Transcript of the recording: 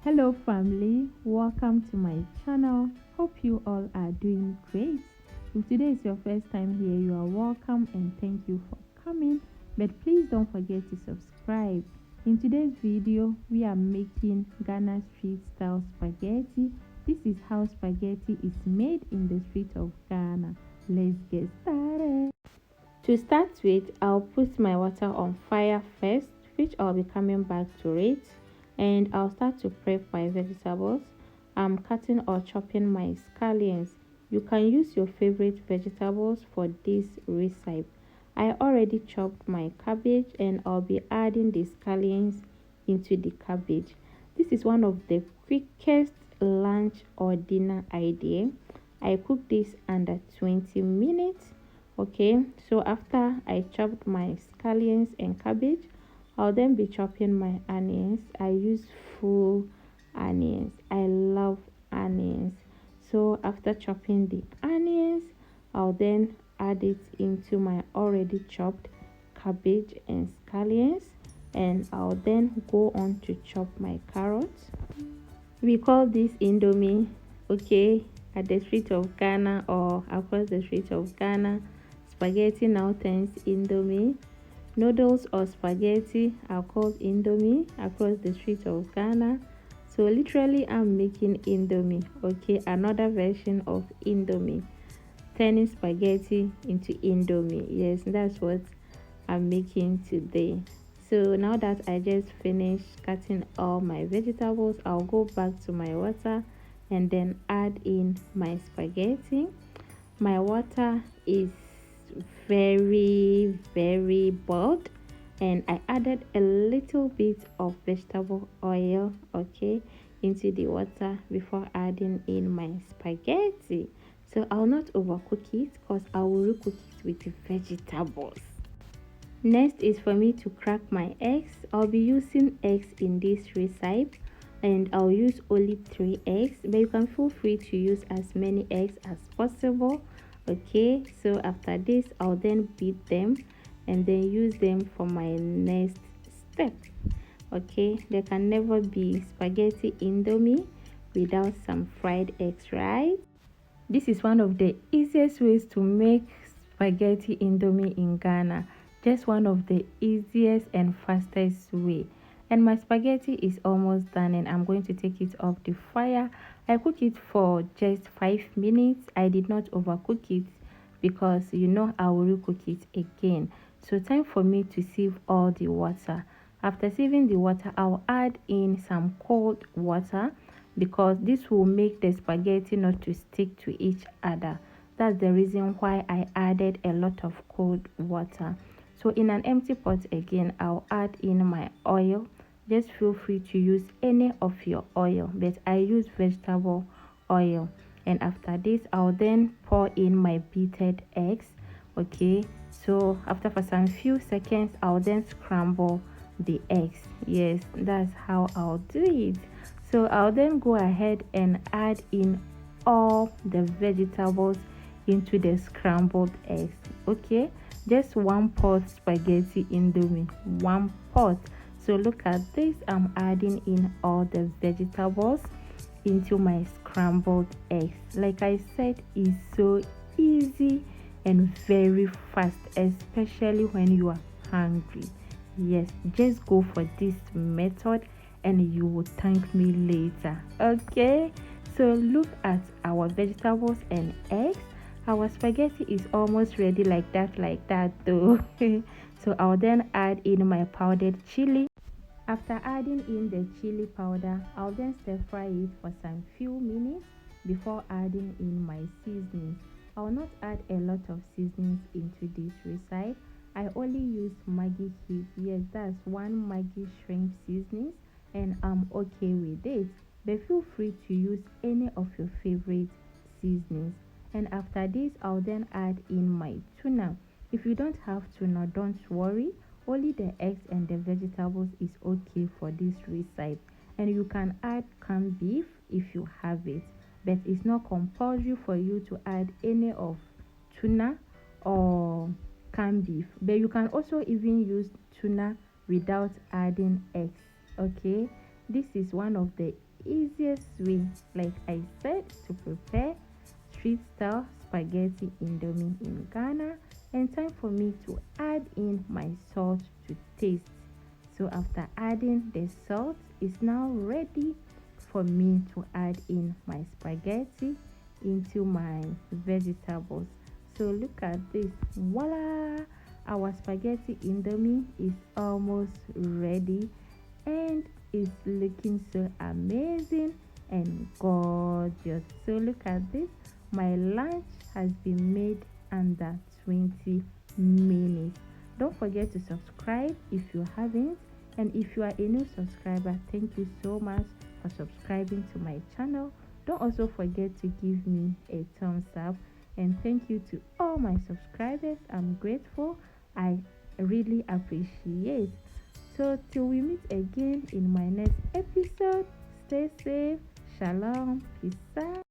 Hello family, welcome to my channel. Hope you all are doing great. If today is your first time here, you are welcome and thank you for coming. But please don't forget to subscribe. In today's video, we are making Ghana street style spaghetti. This is how spaghetti is made in the street of Ghana. Let's get started. To start with, I'll put my water on fire first, which I'll be coming back to it, and I'll start to prep my vegetables. I'm cutting or chopping my scallions. You can use your favorite vegetables for this recipe. I already chopped my cabbage and I'll be adding the scallions into the cabbage. This is one of the quickest lunch or dinner idea. I cook this under 20 minutes. Okay, so after I chopped my scallions and cabbage, I'll then be chopping my onions. I use full onions. I love onions. So after chopping the onions, I'll then add it into my already chopped cabbage and scallions, and I'll then go on to chop my carrots. We call this indomie, okay, at the street of Ghana or across the street of Ghana. Spaghetti now turns indomie. Noodles or spaghetti are called indomie across the street of Ghana. So literally I'm making indomie, okay, another version of indomie, turning spaghetti into indomie. Yes, that's what I'm making today. So now that I just finished cutting all my vegetables, I'll go back to my water and then add in my spaghetti. My water is very boiled, and I added a little bit of vegetable oil, okay, into the water before adding in my spaghetti. So I'll not overcook it because I will recook it with the vegetables. Next is for me to crack my eggs. I'll be using eggs in this recipe, and I'll use only 3 eggs, but you can feel free to use as many eggs as possible. Okay, so after this I'll then beat them and then use them for my next step. Okay, there can never be spaghetti indomie without some fried eggs, right? This is one of the easiest ways to make spaghetti indomie in Ghana. Just one of the easiest and fastest way. And my spaghetti is almost done and I'm going to take it off the fire. I cook it for just 5 minutes. I did not overcook it because I will recook it again. So time for me to sieve all the water. After sieving the water, I'll add in some cold water because this will make the spaghetti not to stick to each other. That's the reason why I added a lot of cold water. So in an empty pot again, I'll add in my oil. Just feel free to use any of your oil, but I use vegetable oil. And after this, I'll then pour in my beaten eggs. Okay, so after for some few seconds, I'll then scramble the eggs. Yes, that's how I'll do it. So I'll then go ahead and add in all the vegetables into the scrambled eggs. Okay, just 1 pot spaghetti indomie, 1 pot. So look at this, I'm adding in all the vegetables into my scrambled eggs. Like I said, it's so easy and very fast, especially when you are hungry. Yes, just go for this method and you will thank me later. Okay, so look at our vegetables and eggs. Our spaghetti is almost ready, like that though. So I'll then add in my powdered chili. After adding in the chili powder, I'll then stir fry it for some few minutes before adding in my seasonings. I'll not add a lot of seasonings into this recipe. I only use Maggi cube. Yes, that's 1 Maggi shrimp seasonings and I'm okay with it. But feel free to use any of your favorite seasonings. And after this, I'll then add in my tuna. If you don't have tuna, don't worry. Only the eggs and the vegetables is okay for this recipe. And you can add canned beef if you have it. But it's not compulsory for you to add any of tuna or canned beef. But you can also even use tuna without adding eggs. Okay, this is one of the easiest way, like I said, to prepare street style spaghetti indomie in Ghana. And time for me to add in my salt to taste. So after adding the salt, it's now ready for me to add in my spaghetti into my vegetables. So look at this. Voila! Our spaghetti indomie is almost ready and it's looking so amazing and gorgeous. So look at this. My lunch has been made under 20 minutes. Don't forget to subscribe if you haven't, and if you are a new subscriber, thank you so much for subscribing to my channel. Don't also forget to give me a thumbs up, and thank you to all my subscribers. I'm grateful. I really appreciate. So till we meet again in my next episode, stay safe. Shalom. Peace out.